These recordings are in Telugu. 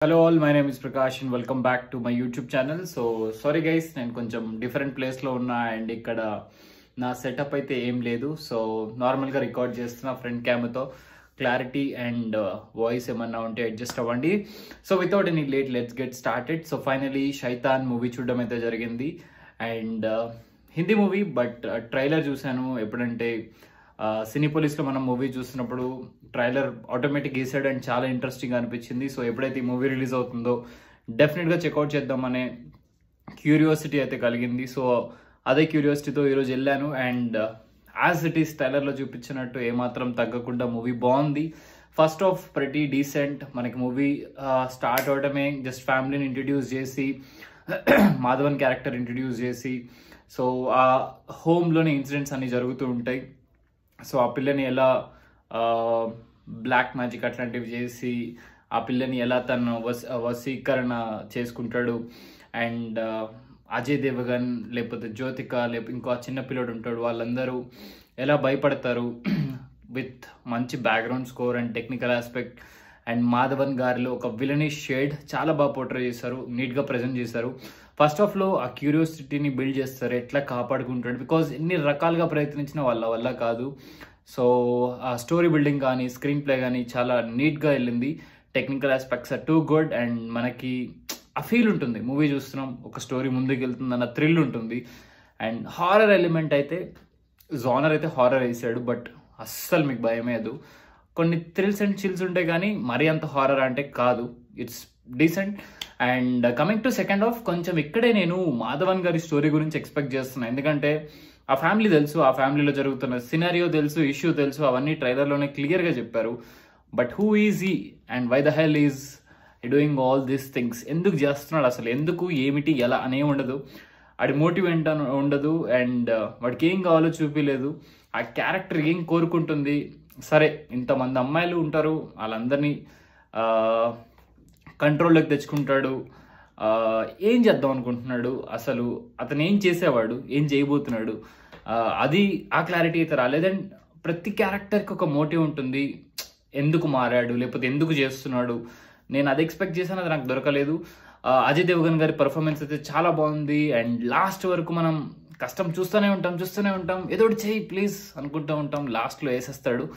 Hello all, my name is Prakash and welcome back to my YouTube channel. So sorry guys, నేను కొంచెం డిఫరెంట్ ప్లేస్లో ఉన్నా అండ్ ఇక్కడ నా సెటప్ అయితే ఏం లేదు. సో నార్మల్గా రికార్డ్ చేస్తున్నా ఫ్రంట్ కెమెరాతో. క్లారిటీ అండ్ వాయిస్ ఏమన్నా ఉంటే అడ్జస్ట్ అవ్వండి. So without any late let's get started. So finally Shaitaan movie చూడడం అయితే జరిగింది and Hindi movie, but trailer చూశాను. ఎప్పుడంటే సినీపోలిస్లో మనం మూవీ చూస్తున్నప్పుడు ట్రైలర్ ఆటోమేటిక్ గీసాడు అండ్ చాలా ఇంట్రెస్టింగ్ అనిపించింది. సో ఎప్పుడైతే ఈ మూవీ రిలీజ్ అవుతుందో డెఫినెట్గా చెక్అవుట్ చేద్దామనే క్యూరియాసిటీ అయితే కలిగింది. సో అదే క్యూరియాసిటీతో ఈరోజు వెళ్ళాను అండ్ యాజ్ ఇట్ ఈస్ ట్రైలర్లో చూపించినట్టు ఏమాత్రం తగ్గకుండా మూవీ బాగుంది. ఫస్ట్ ఆఫ్ ప్రతి డీసెంట్. మనకి మూవీ స్టార్ట్ అవడమే జస్ట్ ఫ్యామిలీని ఇంట్రడ్యూస్ చేసి మాధవన్ క్యారెక్టర్ ఇంట్రడ్యూస్ చేసి, సో ఆ హోమ్లోనే ఇన్సిడెంట్స్ అన్నీ జరుగుతూ ఉంటాయి. సో ఆ పిల్లని ఎలా బ్లాక్ మ్యాజిక్ అట్లాంటివి చేసి ఆ పిల్లని ఎలా తను వశీకరణ చేసుకుంటాడు అండ్ అజయ్ దేవగన్ లేకపోతే జ్యోతిక లేకపోతే ఇంకో చిన్న పిల్లడు ఉంటాడు, వాళ్ళందరూ ఎలా భయపడతారు విత్ మంచి background score and technical aspect. And Madhavan గారిలో ఒక విలనిష్ షేడ్ చాలా బాగా పోర్ట్రే చేశారు, నీట్గా ప్రజెంట్ చేశారు. ఫస్ట్ హాఫ్లో ఆ క్యూరియాసిటీని బిల్డ్ చేస్తారు, ఎట్లా కాపాడుకుంటాడు, బికాజ్ ఎన్ని రకాలుగా ప్రయత్నించిన వాళ్ళ వల్ల కాదు. సో ఆ స్టోరీ బిల్డింగ్ కానీ స్క్రీన్ ప్లే కానీ చాలా నీట్గా వెళ్ళింది. Technical aspects are too good and మనకి ఆ ఫీల్ ఉంటుంది మూవీ చూస్తున్నాం, ఒక స్టోరీ ముందుకు వెళ్తుంది అన్న థ్రిల్ ఉంటుంది. అండ్ హారర్ ఎలిమెంట్ అయితే జానర్ అయితే హారర్ వేసాడు, బట్ అస్సలు మీకు భయమేదు. కొన్ని థ్రిల్స్ అండ్ చిల్స్ ఉంటాయి కానీ మరీ అంత హారర్ అంటే కాదు, it's decent. And coming to second half, కొంచెం ఇక్కడే నేను మాధవన్ గారి స్టోరీ గురించి ఎక్స్పెక్ట్ చేస్తున్నాను. ఎందుకంటే ఆ ఫ్యామిలీ తెలుసు, ఆ ఫ్యామిలీలో జరుగుతున్న సినారియో తెలుసు, ఇష్యూ తెలుసు, అవన్నీ ట్రైలర్లోనే క్లియర్గా చెప్పారు. But who is he and why the hell is doing all these things, ఎందుకు చేస్తున్నాడు అసలు, ఎందుకు, ఏమిటి, ఎలా అనే ఉండదు. వాడి మోటివ్ ఏంటో ఉండదు అండ్ వాడికి ఏం కావాలో చూపించలేదు. ఆ క్యారెక్టర్ ఏం కోరుకుంటుంది, సరే ఇంతమంది అమ్మాయిలు ఉంటారు వాళ్ళందరినీ కంట్రోల్లోకి తెచ్చుకుంటాడు, ఏం చేద్దాం అనుకుంటున్నాడు, అసలు అతను ఏం చేసేవాడు, ఏం చేయబోతున్నాడు, అది ఆ క్లారిటీ అయితే రాలేదండ్ ప్రతి క్యారెక్టర్కి ఒక మోటివ్ ఉంటుంది, ఎందుకు మారాడు లేకపోతే ఎందుకు చేస్తున్నాడు. నేను అది ఎక్స్పెక్ట్ చేశాను, అది నాకు దొరకలేదు. అజయ్ దేవగన్ గారి పర్ఫార్మెన్స్ అయితే చాలా బాగుంది అండ్ లాస్ట్ వరకు మనం కష్టం చూస్తూనే ఉంటాం, ఏదో ఒకటి చెయ్యి ప్లీజ్ అనుకుంటూ ఉంటాం, లాస్ట్లో వేసేస్తాడు.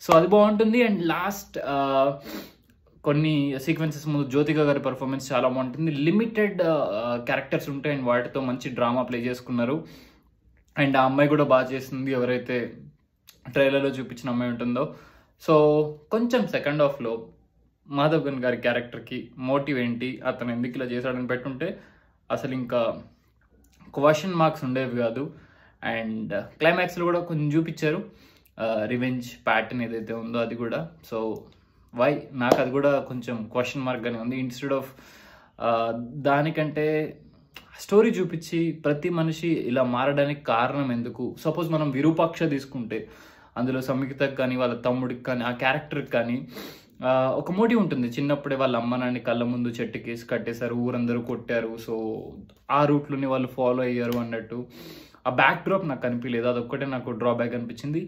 సో అది బాగుంటుంది. అండ్ లాస్ట్ కొన్ని సీక్వెన్సెస్ ముందు జ్యోతిక గారి పర్ఫార్మెన్స్ చాలా బాగుంటుంది. లిమిటెడ్ క్యారెక్టర్స్ ఉంటాయి అండ్ వాటితో మంచి డ్రామా ప్లే చేసుకున్నారు. అండ్ ఆ అమ్మాయి కూడా బాగా చేస్తుంది, ఎవరైతే ట్రైలర్లో చూపించిన అమ్మాయి ఉంటుందో. సో కొంచెం సెకండ్ హాఫ్లో మాధవన్ గారి క్యారెక్టర్కి మోటివ్ ఏంటి, అతను ఎందుకు ఇలా చేశాడని పెట్టుంటే అసలు ఇంకా క్వశ్చన్ మార్క్స్ ఉండేవి కాదు. అండ్ క్లైమాక్స్లో కూడా కొంచెం చూపించారు రివెంజ్ ప్యాటర్న్ ఏదైతే ఉందో అది కూడా. సో వై, నాకు అది కూడా కొంచెం క్వశ్చన్ మార్క్గానే ఉంది. ఇన్స్టెడ్ ఆఫ్ దానికంటే స్టోరీ చూపించి ప్రతి మనిషి ఇలా మారడానికి కారణం ఎందుకు. సపోజ్ మనం విరూపాక్ష తీసుకుంటే అందులో సంయుక్తకి కానీ వాళ్ళ తమ్ముడికి కానీ ఆ క్యారెక్టర్కి కానీ ఒక మోటివ్ ఉంటుంది. చిన్నప్పుడే వాళ్ళ అమ్మ నాన్ని కళ్ళ ముందు చెట్టుకేసి కట్టేశారు, ఊరందరూ కొట్టారు, సో ఆ రూట్లోనే వాళ్ళు ఫాలో అయ్యారు అన్నట్టు. ఆ బ్యాక్ డ్రాప్ నాకు కనిపించలేదు, అదొక్కటే నాకు డ్రాబ్యాక్ అనిపించింది.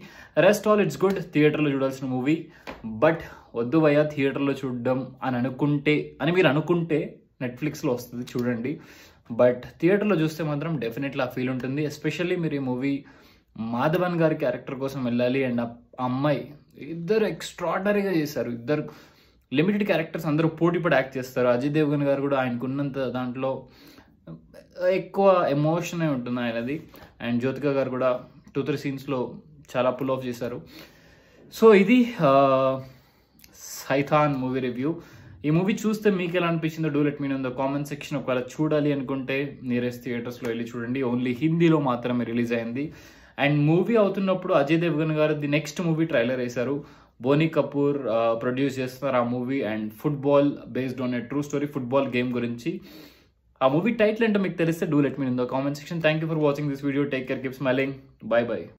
Rest all it's good. థియేటర్లో చూడాల్సిన మూవీ, బట్ వద్దు భయ్యా థియేటర్లో చూడడం అని మీరు అనుకుంటే నెట్ఫ్లిక్స్లో వస్తుంది చూడండి. బట్ థియేటర్లో చూస్తే మాత్రం డెఫినెట్లీ ఆ ఫీల్ ఉంటుంది. ఎస్పెషల్లీ మీరు ఈ మూవీ మాధవన్ గారి క్యారెక్టర్ కోసం వెళ్ళాలి. అండ్ ఆ అమ్మాయి ఇద్దరు ఎక్స్ట్రాడనరీగా చేశారు, ఇద్దరు లిమిటెడ్ క్యారెక్టర్స్, అందరూ పోటీపడి యాక్ట్ చేస్తారు. అజయ్ దేవగన్ గారు కూడా ఆయనకున్నంత దాంట్లో ఎక్కువ ఎమోషనే ఉంటుంది ఆయనది. అండ్ జ్యోతిక గారు కూడా 2-3 సీన్స్లో చాలా పుల్ ఆఫ్ చేశారు. సో ఇది శైతాన్ మూవీ రివ్యూ. ఈ మూవీ చూస్తే మీకు ఎలా అనిపించిందో do let me know in the comment section. ఒకవేళ చూడాలి అనుకుంటే నియరెస్ట్ థియేటర్స్లో వెళ్ళి చూడండి. ఓన్లీ హిందీలో మాత్రమే రిలీజ్ అయింది. అండ్ మూవీ అవుతున్నప్పుడు అజయ్ దేవగన్ గారు ది నెక్స్ట్ మూవీ ట్రైలర్ వేశారు. బోనీ కపూర్ ప్రొడ్యూస్ చేస్తున్నారు ఆ movie and football based on a true story, football game గురించి. ఆ మూవీ టైటిల్ ఏంటో మీకు తెలిస్తే do let me in the comment section. Thank you for watching this video. Take care, keep smiling, by by.